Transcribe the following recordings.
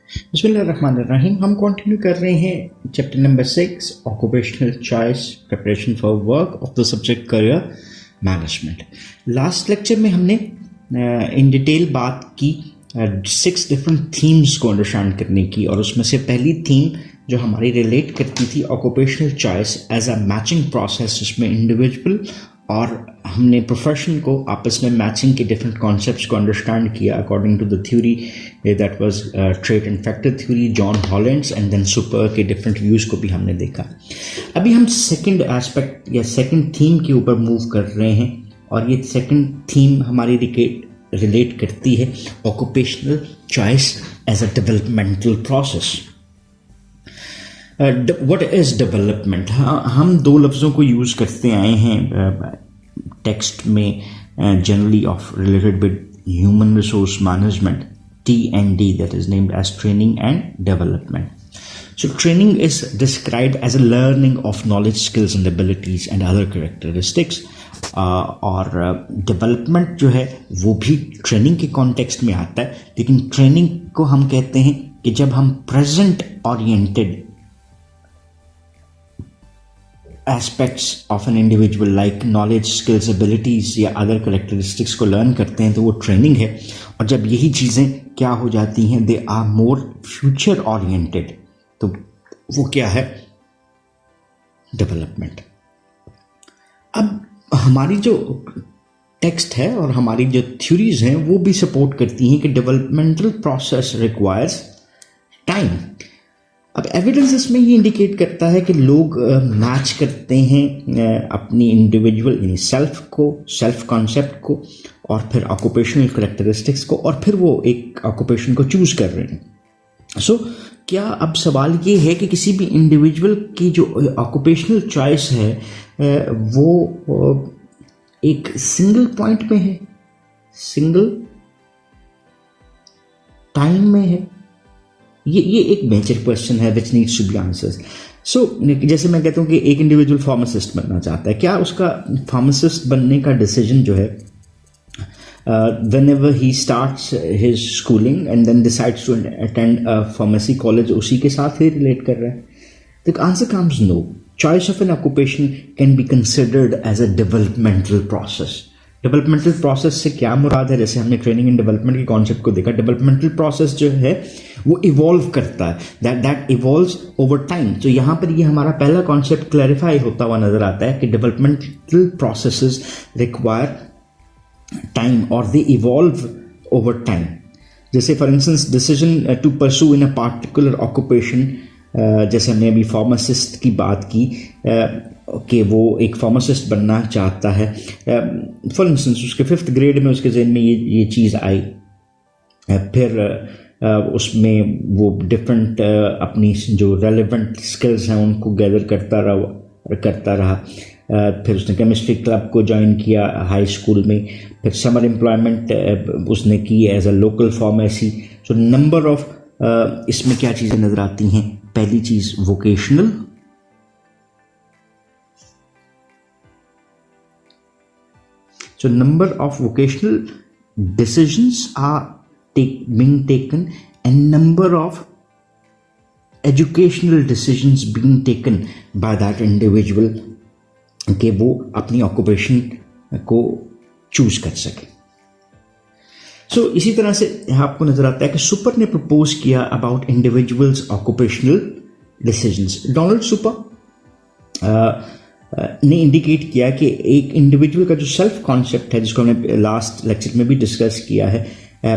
बिस्मिल्लाहिर्रहमानिर्रहीम। हम कंटिन्यू कर रहे हैं chapter number 6 occupational choice preparation for work of the subject career management. Last lecture में हमने इन डिटेल बात की 6 डिफरेंट थीम्स को अंडरस्टैंड करने की, और उसमें से पहली थीम जो हमारी रिलेट करती थी occupational choice as a matching process, जिसमें इंडिविजुअल और हमने प्रोफेशन को आपस में मैचिंग के डिफरेंट कॉन्सेप्ट्स को अंडरस्टैंड किया according to the theory that was trait and factor theory, John Holland's and then Super के डिफरेंट व्यूज को भी हमने देखा। अभी हम सेकंड एस्पेक्ट या सेकंड थीम के ऊपर मूव कर रहे हैं, और ये सेकंड थीम हमारी रिलेट करती है occupational choice as a developmental process. What is development? हम दो लफ्ज़ों को यूज़ करते आए हैं टेक्स्ट में generally of related with human resource management, TND, that is named as training and development. So training is described as a learning of knowledge, skills and abilities and other characteristics. और development जो है वो भी training के context में आता है, लेकिन ट्रेनिंग को हम कहते हैं कि जब हम present oriented aspects of an individual like knowledge, skills, abilities या अदर करेक्टरिस्टिक्स को लर्न करते हैं तो वो ट्रेनिंग है। और जब यही चीज़ें क्या हो जाती हैं, they are more future oriented, तो वो क्या है? डेवलपमेंट। अब हमारी जो टेक्स्ट है और हमारी जो थ्योरीज हैं वो भी सपोर्ट करती हैं कि डेवलपमेंटल प्रोसेस रिक्वायर्स टाइम। अब एविडेंस इसमें ये इंडिकेट करता है कि लोग मैच करते हैं अपनी इंडिविजुअल यानी सेल्फ को, सेल्फ कॉन्सेप्ट को, और फिर ऑक्यूपेशनल करेक्टरिस्टिक्स को, और फिर वो एक ऑक्यूपेशन को चूज कर रहे हैं। सो क्या अब सवाल ये है कि किसी भी इंडिविजुअल की जो ऑक्यूपेशनल चॉइस है वो एक सिंगल पॉइंट में है, सिंगल टाइम में है? ये एक मेजर क्वेश्चन है which needs to be answered. So जैसे मैं कहता हूँ कि एक इंडिविजुअल फार्मासिस्ट बनना चाहता है, क्या उसका फार्मासिस्ट बनने का डिसीजन जो है whenever he starts his schooling and then decides to attend a pharmacy college उसी के साथ ही रिलेट कर रहा है? The answer comes no. Choice of an occupation can be considered as a developmental process. Developmental process से क्या मुराद है? जैसे हमने ट्रेनिंग एंड डेवलपमेंट के कॉन्सेप्ट को देखा, डेवलपमेंटल प्रोसेस जो है वो इवॉल्व करता है, दैट इवॉल्व्स ओवर टाइम। तो यहाँ पर ये हमारा पहला कॉन्सेप्ट क्लैरिफाई होता हुआ नजर आता है कि डेवलपमेंटल प्रोसेसेस रिक्वायर टाइम और दे इवॉल्व ओवर टाइम। जैसे for instance decision to pursue in a particular occupation, जैसे हमने अभी फार्मासिस्ट की बात की कि वो एक फार्मासिस्ट बनना चाहता है। फॉर इंस्टेंस उसके 5th ग्रेड में उसके जहन में ये चीज़ आई, फिर उसमें वो डिफरेंट अपनी जो रेलेवेंट स्किल्स हैं उनको गैदर करता रहा। फिर उसने केमिस्ट्री क्लब को ज्वाइन किया हाई स्कूल में, फिर समर एम्प्लॉयमेंट उसने की as a local pharmacy. So number of इसमें क्या चीज़ें नज़र आती हैं? पहली चीज़ vocational, so number of vocational decisions are being taken and number of educational decisions being taken by that individual कि वो अपनी ऑक्यूपेशन को चूज कर सके। सो इसी तरह से आपको नजर आता है कि सुपर ने प्रपोज किया about individuals occupational decisions. Donald super ने इंडिकेट किया कि एक इंडिविजुअल का जो सेल्फ कॉन्सेप्ट है, जिसको हमने लास्ट लेक्चर में भी डिस्कस किया है,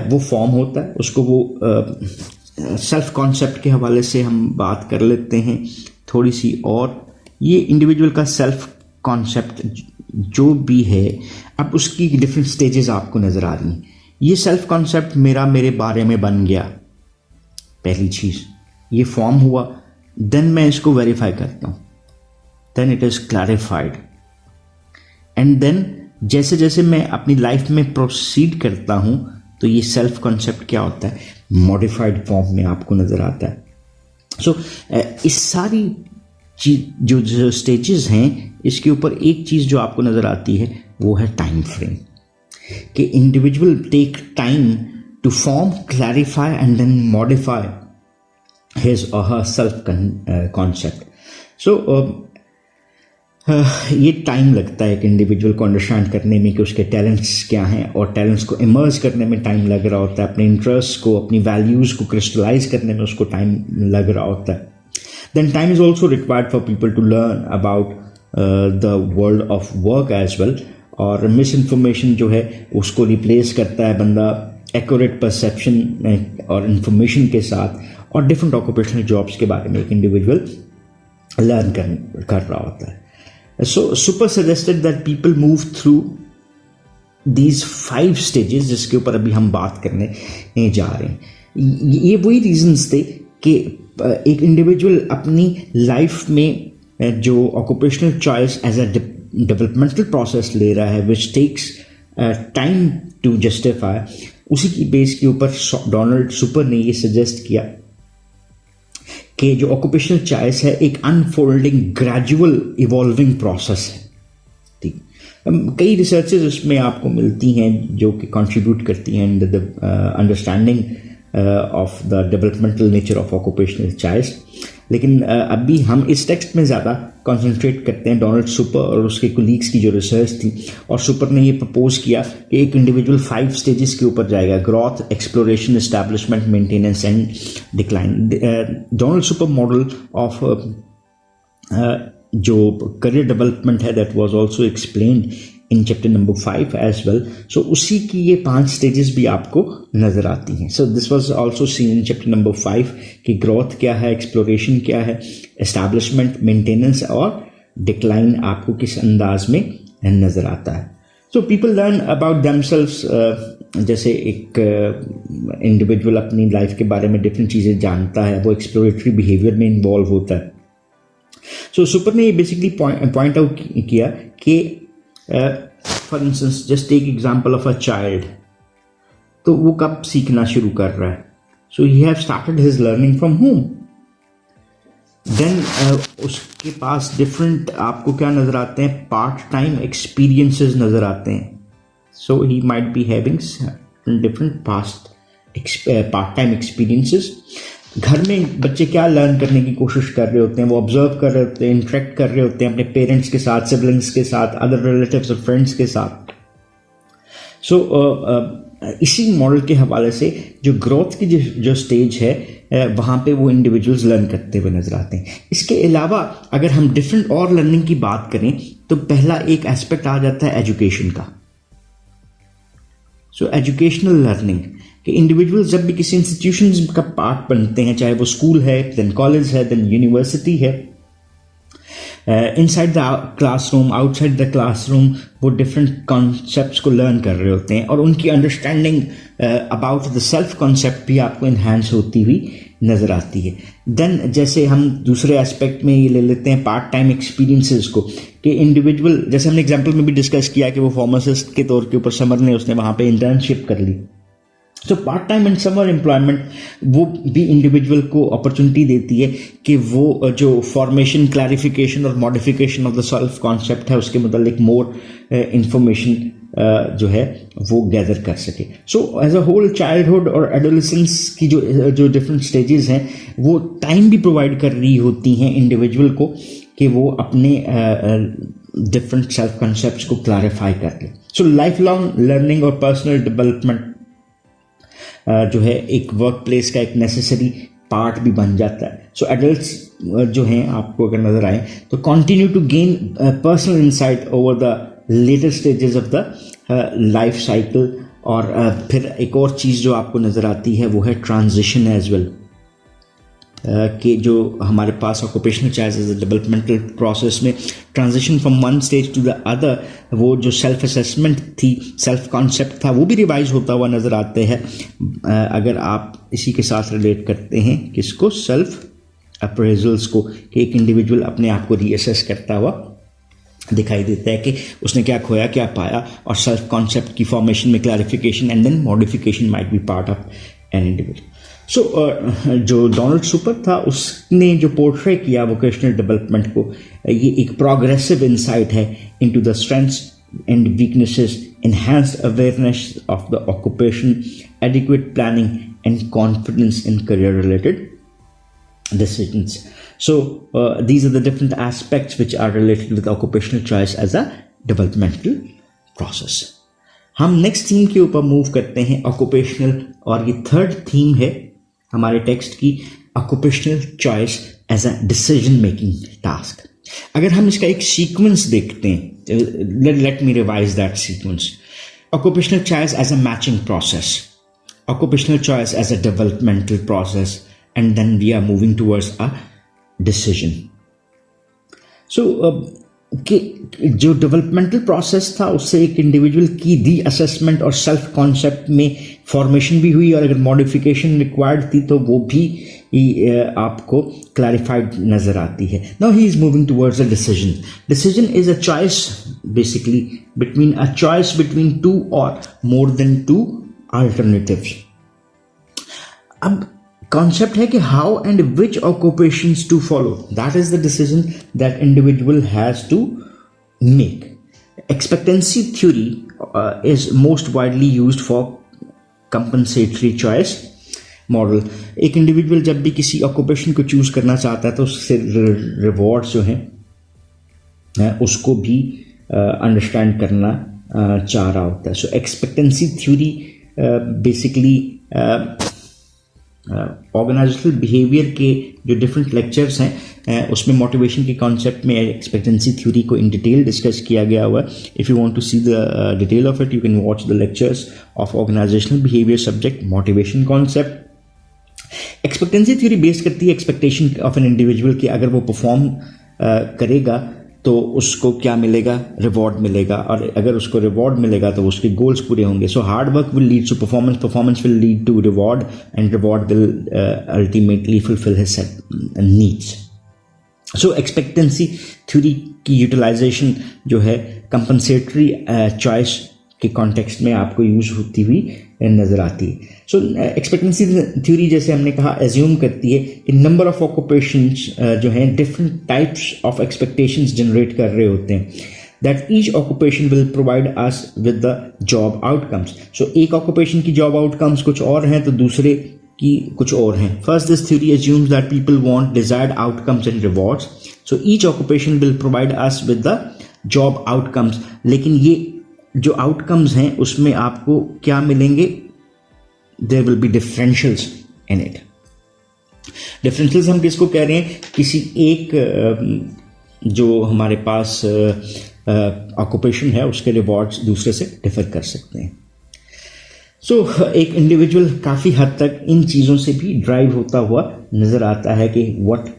वो फॉर्म होता है। उसको वो सेल्फ कॉन्सेप्ट के हवाले से हम बात कर लेते हैं थोड़ी सी। और ये इंडिविजुअल का सेल्फ कॉन्सेप्ट जो भी है, अब उसकी डिफरेंट स्टेजेस आपको नज़र आ रही हैं। ये सेल्फ कॉन्सेप्ट मेरे बारे में बन गया, पहली चीज़ ये फॉर्म हुआ, देन मैं इसको वेरीफाई करता हूँ, then it is clarified and then जैसे जैसे मैं अपनी लाइफ में प्रोसीड करता हूं तो ये सेल्फ कॉन्सेप्ट क्या होता है? मॉडिफाइड फॉर्म में आपको नजर आता है। सो इस सारी चीज जो स्टेजेस हैं, इसके ऊपर एक चीज जो आपको नजर आती है वो है टाइम फ्रेम, कि individual take time to form, clarify and then modify his or her self concept. So ये टाइम लगता है एक इंडिविजुअल को अंडरस्टैंड करने में कि उसके टैलेंट्स क्या हैं, और टैलेंट्स को इमर्ज करने में टाइम लग रहा होता है, अपने इंटरेस्ट को, अपनी वैल्यूज़ को क्रिस्टलाइज करने में उसको टाइम लग रहा होता है. Then time is also required for people to learn about the world of work as well. और मिस इन्फॉर्मेशन जो है उसको रिप्लेस करता है बंदा एक्यूरेट परसेप्शन और इन्फॉर्मेशन के साथ, और डिफरेंट ऑक्यूपेशनल जॉब्स के बारे में एक इंडिविजुअल लर्न कर रहा होता है. So Super suggested that people move through these 5 stages जिसके ऊपर अभी हम बात करने जा रहे हैं. ये वही रीजंस थे कि एक इंडिविजुअल अपनी लाइफ में जो occupational choice as a developmental process ले रहा है which takes time to justify, उसी की बेस के ऊपर डोनाल्ड सुपर ने ये सजेस्ट किया कि जो ऑक्यूपेशनल चॉइस है एक अनफोल्डिंग ग्रेजुअल इवॉल्विंग प्रोसेस है. ठीक, कई रिसर्चेस उसमें आपको मिलती हैं जो कि कंट्रीब्यूट करती हैं in the understanding of the developmental nature of occupational choice. लेकिन अभी हम इस टेक्स्ट में ज़्यादा कॉन्सेंट्रेट करते हैं डोनाल्ड सुपर और उसके कोलीग्स की जो रिसर्च थी. और सुपर ने ये प्रपोज किया कि एक इंडिविजुअल 5 स्टेजेस के ऊपर जाएगा: growth, exploration, establishment, maintenance and decline. Donald Super model of जो करियर डेवलपमेंट है that was also explained in chapter number 5 as well. So उसी की ये 5 स्टेजेस भी आपको नजर आती हैं. So this was also seen in chapter number 5 कि ग्रोथ क्या है, एक्सप्लोरेशन क्या है, एस्टैब्लिशमेंट, मेंटेनेंस और डिक्लाइन आपको किस अंदाज में नजर आता है. So people learn about themselves. जैसे एक इंडिविजुअल अपनी लाइफ के बारे में डिफरेंट चीज़ें जानता है, वो एक्सप्लोरेटरी बिहेवियर में इन्वॉल्व होता है. सो सुपर ने ये बेसिकली पॉइंट आउट किया कि for instance just take example of a child. तो वो कब सीखना शुरू कर रहा है? So he have started his learning from home. Then उसके पास डिफरेंट आपको क्या नजर आते हैं? पार्ट टाइम एक्सपीरियंसेस नजर आते हैं. So he might be having different part time experiences. घर में बच्चे क्या लर्न करने की कोशिश कर रहे होते हैं? वो ऑब्जर्व कर रहे होते हैं, इंटरेक्ट कर रहे होते हैं अपने पेरेंट्स के साथ, सिबलिंग्स के साथ, अदर रिलेटिव्स और फ्रेंड्स के साथ. सो इसी मॉडल के हवाले से जो ग्रोथ की जो स्टेज है वहाँ पे वो इंडिविजुअल्स लर्न करते हुए नजर आते हैं. इसके अलावा अगर हम डिफरेंट और लर्निंग की बात करें तो पहला एक एस्पेक्ट आ जाता है एजुकेशन का. सो एजुकेशनल लर्निंग कि इंडिविजुअल जब भी किसी इंस्टीट्यूशन का पार्ट बनते हैं, चाहे वो स्कूल है, देन कॉलेज है, देन यूनिवर्सिटी है, inside the classroom, outside the classroom, वो डिफरेंट कॉन्सेप्ट्स को लर्न कर रहे होते हैं और उनकी understanding about the self concept भी आपको इन्हांस होती हुई नज़र आती है. देन जैसे हम दूसरे एस्पेक्ट में ये ले लेते हैं पार्ट टाइम एक्सपीरियंसेस को कि इंडिविजुअल, जैसे हमने एग्जांपल में भी डिस्कस किया कि वो फार्मासिस्ट के तौर के ऊपर समर ने उसने वहाँ पे इंटर्नशिप कर ली. तो part time and summer employment वो भी इंडिविजुअल को अपॉर्चुनिटी देती है कि वो जो फॉर्मेशन, क्लैरिफिकेशन और modification of the self concept है उसके मतलब मोर इंफॉर्मेशन जो है वो गैदर कर सके. So as a whole childhood और एडोलेसेंस की जो डिफरेंट स्टेजेस हैं वो टाइम भी प्रोवाइड कर रही होती हैं इंडिविजुअल को कि वो अपने डिफरेंट सेल्फ कॉन्सेप्ट्स को क्लैरिफाई कर ले. सो लाइफ लॉन्ग लर्निंग और पर्सनल डेवलपमेंट जो है एक वर्क प्लेस का एक नेसेसरी पार्ट भी बन जाता है. सो एडल्ट्स जो हैं आपको अगर नजर आए तो continue to gain personal insight over the later stages of the life cycle. और फिर एक और चीज़ जो आपको नज़र आती है वो है ट्रांजिशन एज वेल कि जो हमारे पास occupational choice as a developmental process में transition from one stage to the other, वो जो सेल्फ असेसमेंट थी, सेल्फ कॉन्सेप्ट था, वो भी रिवाइज होता हुआ नज़र आते हैं अगर आप इसी के साथ रिलेट करते हैं किसको, सेल्फ अप्रेजल्स को, कि एक इंडिविजुअल अपने आप को रीअसेस करता हुआ दिखाई देता है कि उसने क्या खोया क्या पाया, और सेल्फ कॉन्सेप्ट की फॉर्मेशन में clarification and then modification might be part of an individual. So जो डोनाल्ड सुपर था उसने जो पोर्ट्रे किया वोकेशनल डेवलपमेंट को, ये एक प्रोग्रेसिव इंसाइट है into the strengths and weaknesses, enhanced awareness of the occupation, adequate planning and confidence in career related decisions. So these are the different aspects which are related with occupational choice as a developmental process. हम next theme के ऊपर move करते हैं occupational, और ये third theme है हमारे text की, occupational choice as a decision making task. अगर हम इसका एक सीक्वेंस देखते हैं, let me revise that sequence. Occupational choice as a matching process, occupational choice as a developmental process, and then we are moving towards a decision. So कि जो developmental process था उससे एक इंडिविजुअल की री असेसमेंट और सेल्फ कॉन्सेप्ट में formation भी हुई, और अगर मॉडिफिकेशन रिक्वायर्ड थी तो वो भी आपको क्लैरिफाइड नजर आती है. Now he is moving towards a decision. Decision is a choice basically between two or more than two alternatives. अब कॉन्सेप्ट है कि how and which occupations to follow, that is the decision that individual has to make. Expectancy theory is most widely used for compensatory choice model. एक individual जब भी किसी occupation को choose करना चाहता है तो उससे रिवॉर्ड्स जो हैं उसको भी अंडरस्टैंड करना चाह रहा होता है. So expectancy theory basically organisational behaviour के जो डिफरेंट लेक्चर्स हैं उसमें मोटिवेशन के कॉन्सेप्ट में एक्सपेक्टेंसी थ्योरी को इन डिटेल डिस्कस किया गया हुआ है. If you want to see the detail of it, you can watch the lectures of organisational behaviour subject motivation concept. Expectancy theory base करती है एक्सपेक्टेशन ऑफ एन इंडिविजुअल कि अगर वो परफॉर्म करेगा तो उसको क्या मिलेगा, रिवॉर्ड मिलेगा, और अगर उसको रिवॉर्ड मिलेगा तो उसके गोल्स पूरे होंगे. So hard work will lead to performance, performance will lead to reward, and reward will ultimately fulfil his needs. So expectancy theory की यूटिलाइजेशन जो है कंपनसेटरी चॉइस के कॉन्टेक्स्ट में आपको यूज होती हुई नजर आती है. सो एक्सपेक्टेंसी थ्योरी जैसे हमने कहा एज्यूम करती है कि नंबर ऑफ ऑक्यूपेशंस जो हैं different types of expectations generate कर रहे होते हैं, that each occupation will provide us with the job outcomes. So एक ऑक्यूपेशन की जॉब आउटकम्स कुछ और हैं तो दूसरे की कुछ और हैं. First, this theory assumes that people want desired outcomes and rewards. So each occupation will provide us with the job outcomes. लेकिन ये जो आउटकम्स हैं उसमें आपको क्या मिलेंगे, there will be differentials in it. Differentials हम किसको कह रहे हैं, किसी एक जो हमारे पास ऑक्यूपेशन है उसके रिवॉर्ड्स दूसरे से डिफर कर सकते हैं. सो एक इंडिविजुअल काफ़ी हद तक इन चीज़ों से भी ड्राइव होता हुआ नज़र आता है कि what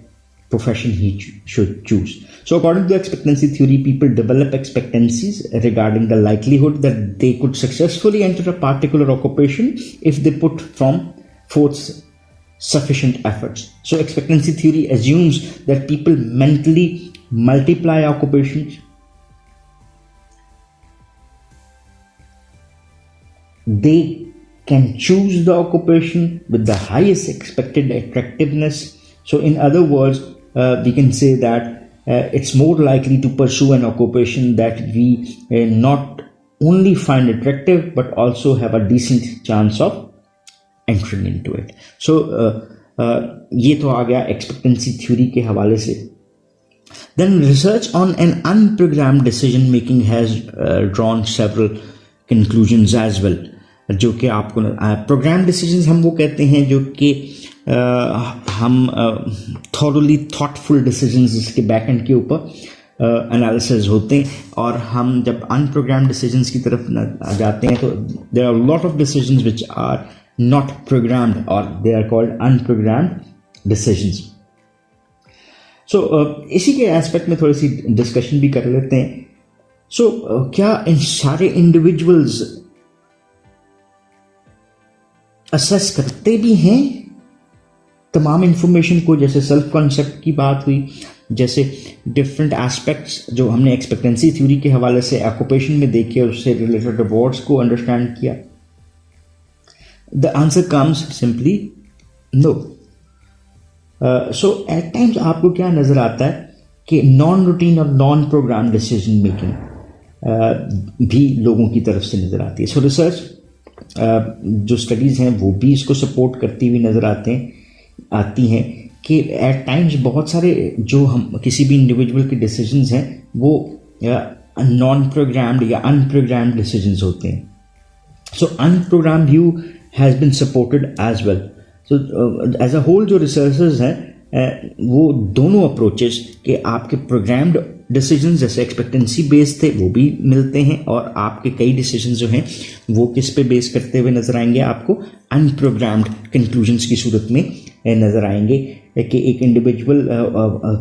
profession he should choose. So according to expectancy theory, people develop expectancies regarding the likelihood that they could successfully enter a particular occupation if they put forth sufficient efforts. So expectancy theory assumes that people mentally multiply occupations. They can choose the occupation with the highest expected attractiveness. So in other words, we can say that it's more likely to pursue an occupation that we not only find attractive but also have a decent chance of entering into it. So ये तो आ गया expectancy theory के हवाले से. Then research on an unprogrammed decision making has drawn several conclusions as well. जो कि आपको programme decisions हम वो कहते हैं जो कि हम थॉरली थॉटफुल डिसीजंस जिसके बैक एंड के ऊपर एनालिसिस होते हैं, और हम जब अनप्रोग्राम डिसीजंस की तरफ जाते हैं तो there are lot of decisions which are not programmed और they are called unprogrammed decisions. So इसी के एस्पेक्ट में थोड़ी सी डिस्कशन भी कर लेते हैं. सो क्या इन सारे इंडिविजुअल्स असेस करते भी हैं तमाम इंफॉर्मेशन को, जैसे सेल्फ कॉन्सेप्ट की बात हुई, जैसे डिफरेंट एस्पेक्ट्स जो हमने एक्सपेक्टेंसी थ्योरी के हवाले से ऑक्यूपेशन में देखे और उससे रिलेटेड रिवॉर्ड्स को अंडरस्टैंड किया? The answer comes simply no. So at times आपको क्या नजर आता है कि नॉन रूटीन और नॉन प्रोग्राम डिसीजन मेकिंग भी लोगों की तरफ से नजर आती है. सो रिसर्च जो स्टडीज़ हैं वो भी इसको सपोर्ट करती हुई नज़र आती हैं कि एट टाइम्स बहुत सारे जो हम किसी भी इंडिविजुअल के डिसीजंस हैं वो नॉन प्रोग्राम्ड या अनप्रोग्राम्ड डिसीजंस होते हैं. So unprogrammed view has been supported as well. So as a whole जो researchers हैं वो दोनों अप्रोचेस कि आपके प्रोग्राम्ड डिसीजंस जैसे एक्सपेक्टेंसी बेस्ड थे वो भी मिलते हैं और आपके कई डिसीजंस जो हैं वो किस पे बेस करते हुए नजर आएंगे आपको अनप्रोग्राम्ड कंक्लूजन्स की सूरत में नजर आएंगे कि एक इंडिविजुअल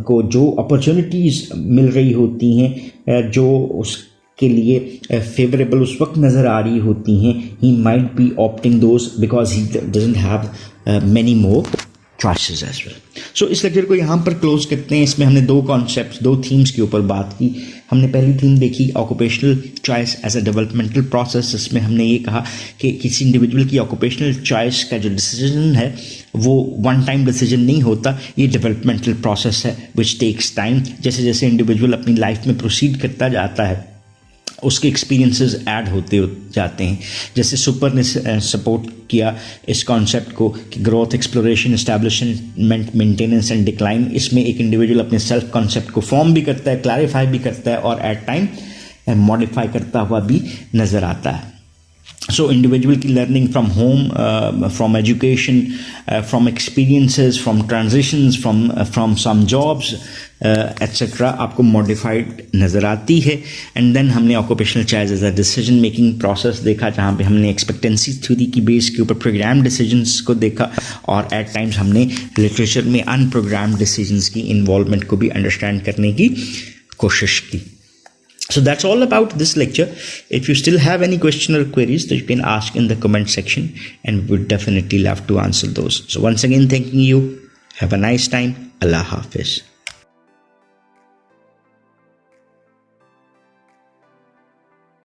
को जो अपॉर्चुनिटीज़ मिल रही होती हैं जो उस के लिए फेवरेबल उस वक्त नज़र आ रही होती हैं he might be opting those because he doesn't have many more choices as well. So इस लेक्चर को यहाँ पर क्लोज करते हैं. इसमें हमने दो कॉन्सेप्ट्स दो थीम्स के ऊपर बात की. हमने पहली थीम देखी occupational choice as a developmental process. इसमें हमने ये कहा कि किसी इंडिविजुअल की ऑक्यूपेशनल चॉइस का जो डिसीजन है वो वन टाइम डिसीजन नहीं होता, ये डेवलपमेंटल प्रोसेस है विच टेक्स टाइम. जैसे जैसे इंडिविजुअल अपनी लाइफ में प्रोसीड करता जाता है उसके एक्सपीरियंसेस ऐड होते जाते हैं. जैसे सुपर ने सपोर्ट किया इस कॉन्सेप्ट को कि growth, exploration, establishment, maintenance and decline, इसमें एक इंडिविजुअल अपने सेल्फ कॉन्सेप्ट को फॉर्म भी करता है, क्लैरिफाई भी करता है और एट टाइम मॉडिफाई करता हुआ भी नज़र आता है. So individual की learning from home, from education, from experiences, from transitions, from some jobs, etc. आपको modified नज़र आती है. And then हमने occupational choice as a decision making process देखा जहाँ पे हमने expectancy theory की base के ऊपर programmed decisions को देखा और at times हमने literature में unprogrammed decisions की involvement को भी understand करने की कोशिश की. So that's all about this lecture. If you still have any question or queries, then you can ask in the comment section and we would definitely love to answer those. So once again, thanking you. Have a nice time. Allah Hafiz.